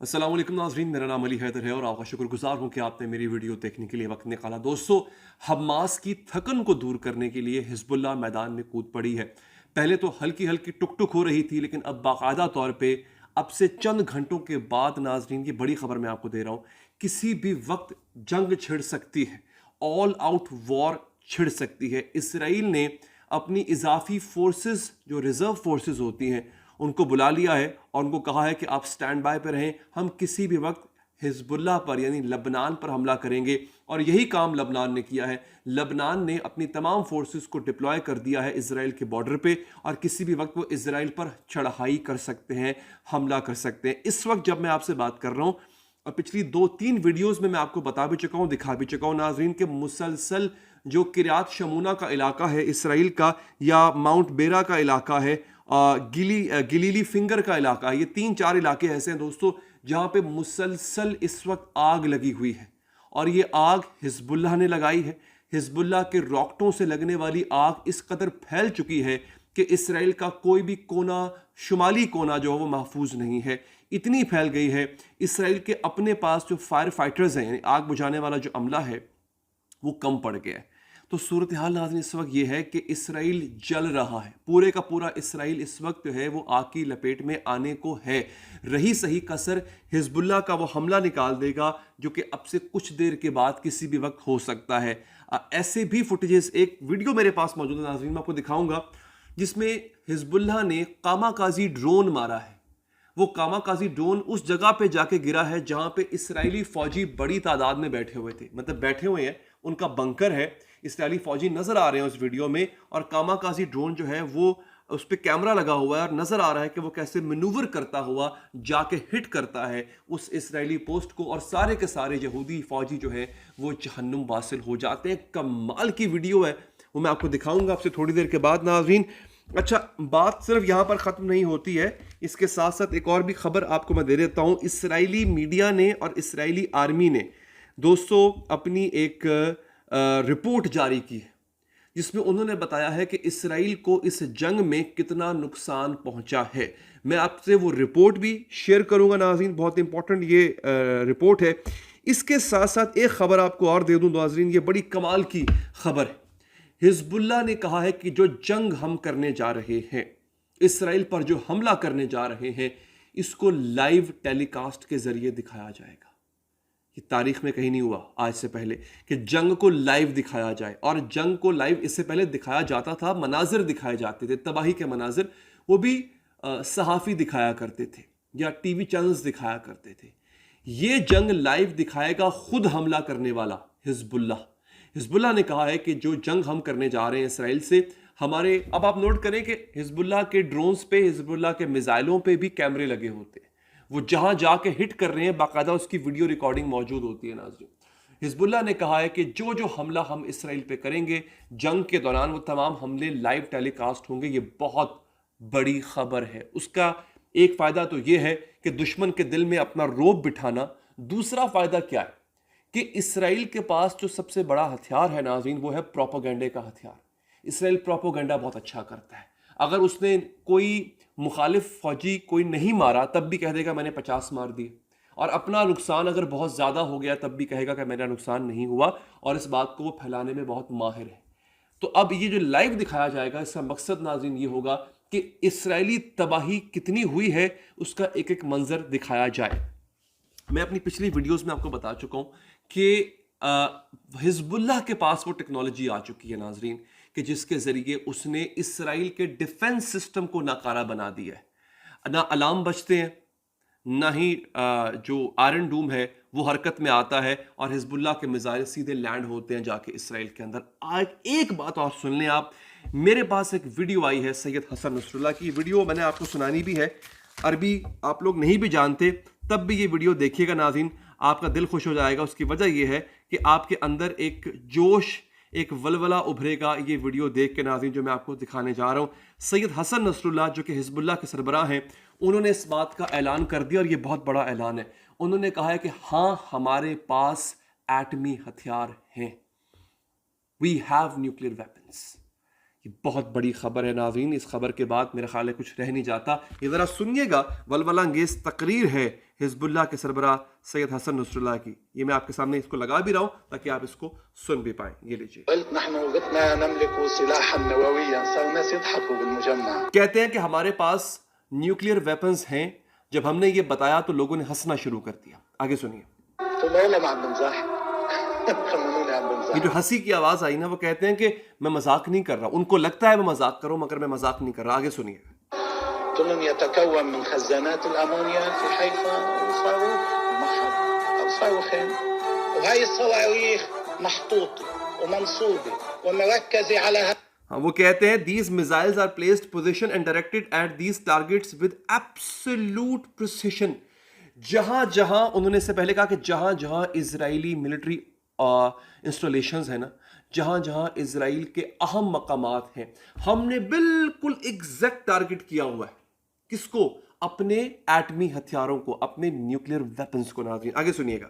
अस्सलाम वालेकुम नाज़रीन, मेरा नाम अली हैदर है और आपका शुक्रगुजार हूँ कि आपने मेरी वीडियो देखने के लिए वक्त निकाला। दोस्तों, हमास की थकन को दूर करने के लिए हिजबुल्लाह मैदान में कूद पड़ी है। पहले तो हल्की हल्की टुक टुक हो रही थी, लेकिन अब बाकायदा तौर पे अब से चंद घंटों के बाद नाज़रीन, ये बड़ी खबर मैं आपको दे रहा हूँ, किसी भी वक्त जंग छिड़ सकती है। ऑल आउट वॉर छिड़ सकती है। इसराइल ने अपनी इजाफी फोर्सेस, जो रिजर्व फोर्सेस होती हैं, उनको बुला लिया है और उनको कहा है कि आप स्टैंड बाय पर रहें, हम किसी भी वक्त हिजबुल्लाह पर यानी लबनान पर हमला करेंगे। और यही काम लबनान ने किया है। लबनान ने अपनी तमाम फोर्सेस को डिप्लॉय कर दिया है इसराइल के बॉर्डर पे और किसी भी वक्त वो इसराइल पर चढ़ाई कर सकते हैं, हमला कर सकते हैं। इस वक्त जब मैं आपसे बात कर रहा हूँ और पिछली 2-3 वीडियोस में मैं आपको बता भी चुका हूँ, दिखा भी चुका हूँ नाजरीन, के मुसलसल जो किरियात शमूना का इलाका है इसराइल का, या माउंट बेरा का इलाका है, गिलीली फिंगर का इलाका है, ये 3-4 इलाके ऐसे हैं दोस्तों जहां पे मुसलसल इस वक्त आग लगी हुई है। और ये आग हिजबुल्लाह ने लगाई है। हिजबुल्लाह के रॉकेटों से लगने वाली आग इस कदर फैल चुकी है कि इसराइल का कोई भी कोना, शुमाली कोना जो है वो महफूज नहीं है। इतनी फैल गई है, इसराइल के अपने पास जो फायर फाइटर्स हैं, यानी आग बुझाने वाला जो अमला है, वो कम पड़ गया है। तो सूरत हाल नाज़रीन इस वक्त ये है कि इसराइल जल रहा है। पूरे का पूरा इसराइल इस वक्त जो है वो आग की लपेट में आने को है। रही सही कसर हिजबुल्लाह का वो हमला निकाल देगा, जो कि अब से कुछ देर के बाद किसी भी वक्त हो सकता है। ऐसे भी फुटेजेस, एक वीडियो मेरे पास मौजूद है नाज़रीन, मैं आपको दिखाऊंगा, जिसमें हिजबुल्लाह ने कामाकाजी ड्रोन मारा है। वो कामाकाजी ड्रोन उस जगह पे जाके गिरा है जहां पे इसराइली फौजी बड़ी तादाद में बैठे हुए थे, मतलब बैठे हुए हैं, उनका बंकर है। इसराइली फौजी नजर आ रहे हैं उस वीडियो में, और कामाकाजी ड्रोन जो है वो उस पर कैमरा लगा हुआ है और नजर आ रहा है कि वो कैसे मैनूवर करता हुआ जाके हिट करता है उस इसराइली पोस्ट को, और सारे के सारे यहूदी फौजी जो है वो जहन्नुम वासिल हो जाते हैं। कमाल की वीडियो है, वो मैं आपको दिखाऊंगा आपसे थोड़ी देर के बाद नाज़रीन। अच्छा, बात सिर्फ यहां पर ख़त्म नहीं होती है, इसके साथ साथ एक और भी खबर आपको मैं दे देता हूं। इसराइली मीडिया ने और इसराइली आर्मी ने दोस्तों अपनी एक रिपोर्ट जारी की है, जिसमें उन्होंने बताया है कि इसराइल को इस जंग में कितना नुकसान पहुंचा है। मैं आपसे वो रिपोर्ट भी शेयर करूंगा नाज़रीन, बहुत इंपॉर्टेंट ये रिपोर्ट है। इसके साथ साथ एक खबर आपको और दे दूं नाज़रीन, ये बड़ी कमाल की खबर है। हिजबुल्लाह ने कहा है कि जो जंग हम करने जा रहे हैं, इसराइल पर जो हमला करने जा रहे हैं, इसको लाइव टेलीकास्ट के जरिए दिखाया जाएगा। ये तारीख में कहीं नहीं हुआ आज से पहले कि जंग को लाइव दिखाया जाए। और जंग को लाइव इससे पहले दिखाया जाता था, मनाजिर दिखाए जाते थे, तबाही के मनाजिर, वो भी सहाफ़ी दिखाया करते थे या टीवी चैनल्स दिखाया करते थे। ये जंग लाइव दिखाएगा खुद हमला करने वाला हिजबुल्लाह। हिजबुल्लाह ने कहा है कि जो जंग हम करने जा रहे हैं इसराइल से, हमारे, अब आप नोट करें कि हिजबुल्लाह के ड्रोन्स पे, हिजबुल्लाह के मिसाइलों पे भी कैमरे लगे होते हैं। वो जहां जाके हिट कर रहे हैं, बाकायदा उसकी वीडियो रिकॉर्डिंग मौजूद होती है नाज़रीन। हिजबुल्लाह ने कहा है कि जो जो हमला हम इसराइल पे करेंगे जंग के दौरान, वो तमाम हमले लाइव टेलीकास्ट होंगे। ये बहुत बड़ी खबर है। उसका एक फ़ायदा तो ये है कि दुश्मन के दिल में अपना रोब बिठाना। दूसरा फ़ायदा क्या है कि इसराइल के पास जो सबसे बड़ा हथियार है नाज़रीन, वो है प्रोपोगंडे का हथियार। इसराइल प्रोपोगंडा बहुत अच्छा करता है। अगर उसने कोई मुखालिफ फौजी कोई नहीं मारा, तब भी कह देगा मैंने 50 मार दिए, और अपना नुकसान अगर बहुत ज़्यादा हो गया तब भी कहेगा कि मेरा नुकसान नहीं हुआ, और इस बात को वो फैलाने में बहुत माहिर है। तो अब ये जो लाइव दिखाया जाएगा, इसका मकसद नाज़रीन ये होगा कि इसराइली तबाही कितनी हुई है उसका एक एक मंजर दिखाया जाए। मैं अपनी पिछली वीडियोस में आपको बता चुका हूं कि हिजबुल्लाह के पास वो टेक्नोलॉजी आ चुकी है नाजरीन, कि जिसके जरिए उसने इसराइल के डिफेंस सिस्टम को नाकारा बना दिया है। ना अलार्म बजते हैं, ना ही जो आयरन डूम है वो हरकत में आता है, और हिजबुल्लाह के मिसाइल सीधे लैंड होते हैं जाके इसराइल के अंदर। आज एक बात और सुन लें आप, मेरे पास एक वीडियो आई है सैयद हसन नसरुल्लाह की। वीडियो मैंने आपको सुनानी भी है, अरबी आप लोग नहीं भी जानते तब भी ये वीडियो देखिएगा नाज़रीन, आपका दिल खुश हो जाएगा। उसकी वजह यह है कि आपके अंदर एक जोश, एक वलवला उभरेगा ये वीडियो देख के नाज़रीन, जो मैं आपको दिखाने जा रहा हूँ। सैयद हसन नसरुल्लाह जो कि हिजबुल्लाह के सरबराह हैं, उन्होंने इस बात का ऐलान कर दिया, और ये बहुत बड़ा ऐलान है। उन्होंने कहा है कि हाँ, हमारे पास एटमी हथियार हैं, वी हैव न्यूक्लियर वेपन्स। ये बहुत बड़ी खबर है नाज़रीन। इस खबर के बाद मेरा ख्याल है कुछ रह नहीं जाता। ये ज़रा सुनिएगा, वलवला अंगेज़ तकरीर है हिज़्बुल्लाह के सरबराह सैयद हसन नसरुल्लाह की। ये मैं आपके सामने इसको लगा भी रहा हूँ ताकि आप इसको सुन भी पाएँ। ये लीजिए। कहते हैं कि हमारे पास न्यूक्लियर वेपन्स हैं। जब हमने ये बताया तो लोगों ने हंसना शुरू कर दिया। आगे सुनिए। ये जो हंसी की आवाज आई ना, वो कहते हैं कि मैं मजाक नहीं कर रहा। उनको लगता है मैं मजाक करूं, मगर मैं मजाक नहीं कर रहा। आगे सुनिए। हाँ, वो कहते हैं these missiles are placed position and directed at these targets with absolute precision। जहां जहां उन्होंने इससे पहले कहा कि जहां जहां इजरायली मिलिट्री इंस्टॉलेशंस है ना, जहां जहां इजराइल के अहम मकामात हैं, हमने बिल्कुल एग्जैक्ट टारगेट किया हुआ है। किसको? अपने एटमी हथियारों को, अपने न्यूक्लियर वेपन्स को। नाज़रीन आगे सुनिएगा।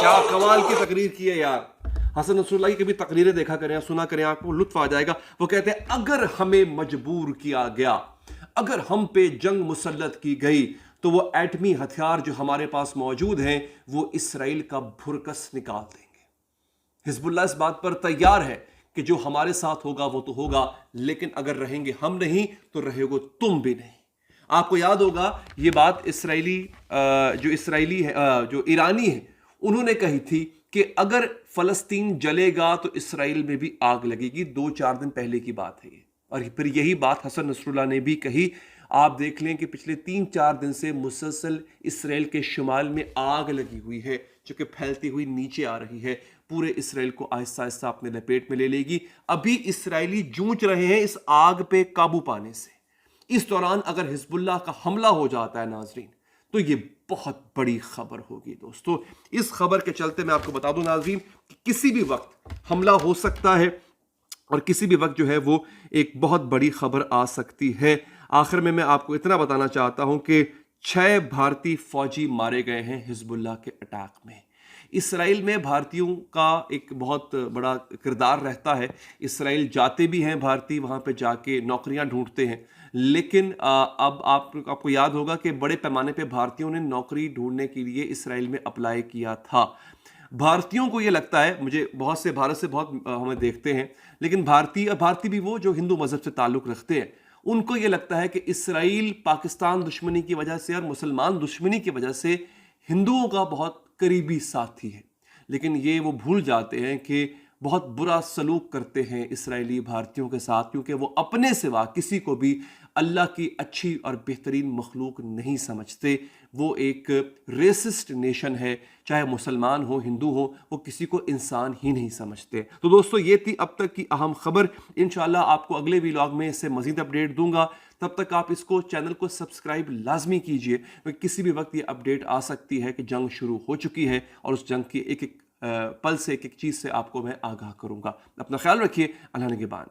क्या कमाल की तकरीर की है यार। हसन नसरुल्लाह की कभी तकरीरें देखा करें, सुना करें, आपको लुत्फ आ जाएगा। वो कहते हैं अगर हमें मजबूर किया गया, अगर हम पे जंग मुसल्लत की गई, तो वो एटमी हथियार जो हमारे पास मौजूद हैं वो इसराइल का भुरकस निकाल देंगे। हिजबुल्लाह इस बात पर तैयार है कि जो हमारे साथ होगा वो तो होगा, लेकिन अगर रहेंगे हम नहीं तो रहेगो तुम भी नहीं। आपको याद होगा ये बात जो ईरानी है उन्होंने कही थी कि अगर फलस्तीन जलेगा तो इसराइल में भी आग लगेगी। 2-4 दिन पहले की बात है ये। और फिर यही बात हसन नसरुल्लाह ने भी कही। आप देख लें कि पिछले 3-4 दिन से मुसलसल इसराइल के शुमाल में आग लगी हुई है, जो कि फैलती हुई नीचे आ रही है, पूरे इसराइल को आहिस्ता आहिस्ता अपने लपेट में ले लेगी। अभी इसराइली जूझ रहे हैं इस आग पे काबू पाने से। इस दौरान अगर हिजबुल्लाह का हमला हो जाता है नाजरीन, तो ये बहुत बड़ी खबर होगी दोस्तों। इस खबर के चलते मैं आपको बता दूं नाजरीन कि किसी भी वक्त हमला हो सकता है और किसी भी वक्त जो है वो एक बहुत बड़ी खबर आ सकती है। आखिर में मैं आपको इतना बताना चाहता हूं कि 6 भारतीय फौजी मारे गए हैं हिजबुल्लाह के अटैक में। इसराइल में भारतीयों का एक बहुत बड़ा किरदार रहता है। इसराइल जाते भी हैं भारतीय, वहाँ पे जाके नौकरियाँ ढूंढते हैं। लेकिन अब आपको याद होगा कि बड़े पैमाने पे भारतीयों ने नौकरी ढूंढने के लिए इसराइल में अप्लाई किया था। भारतीयों को ये लगता है, मुझे भारत से बहुत हमें देखते हैं, लेकिन भारतीय भी वो जो हिंदू मजहब से ताल्लुक़ रखते हैं, उनको ये लगता है कि इसराइल पाकिस्तान दुश्मनी की वजह से और मुसलमान दुश्मनी की वजह से हिंदुओं का बहुत करीबी साथी है। लेकिन ये वो भूल जाते हैं कि बहुत बुरा सलूक करते हैं इसराइली भारतीयों के साथ, क्योंकि वो अपने सिवा किसी को भी अल्लाह की अच्छी और बेहतरीन मखलूक नहीं समझते। वो एक रेसिस्ट नेशन है, चाहे मुसलमान हो हिंदू हो, वो किसी को इंसान ही नहीं समझते। तो दोस्तों ये थी अब तक की अहम खबर। इंशाल्लाह आपको अगले व्लॉग में इससे मज़ीद अपडेट दूंगा। तब तक आप इसको चैनल को सब्सक्राइब लाजमी कीजिए, क्योंकि किसी भी वक्त ये अपडेट आ सकती है कि जंग शुरू हो चुकी है और उस जंग की एक एक पल से, एक एक चीज़ से आपको मैं आगाह करूंगा। अपना ख्याल रखिए। अल्लाह निगहबान।